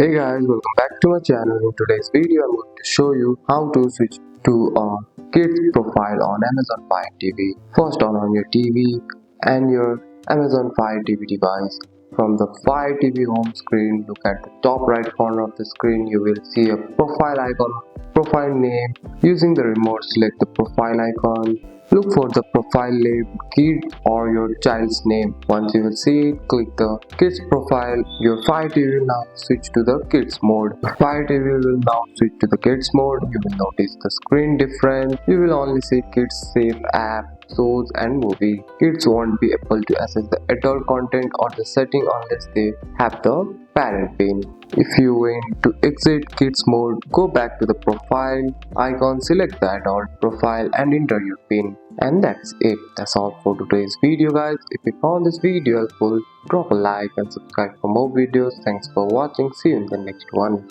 Hey guys, welcome back to my channel. In today's video, I'm going to show you how to switch to a kids profile on Amazon Fire TV. First, turn on your TV and your Amazon Fire TV device. From the Fire TV home screen, look at the top right corner of the screen. You will see a profile icon, profile name. Using the remote, select the profile icon. Look for the profile name, kid or your child's name. Once you will see it, click the kids profile. Your Fire TV will now switch to the kids mode. The Fire TV will now switch to the kids mode. You will notice the screen difference. You will only see kids safe app, shows and movie. Kids won't be able to access the adult content or the setting unless they have the parent pin. If you want to exit kids mode, go back to the profile icon, select the adult profile and enter your pin. And that's it. That's all for today's video guys. If you found this video helpful, drop a like and subscribe for more videos. Thanks for watching. See you in the next one.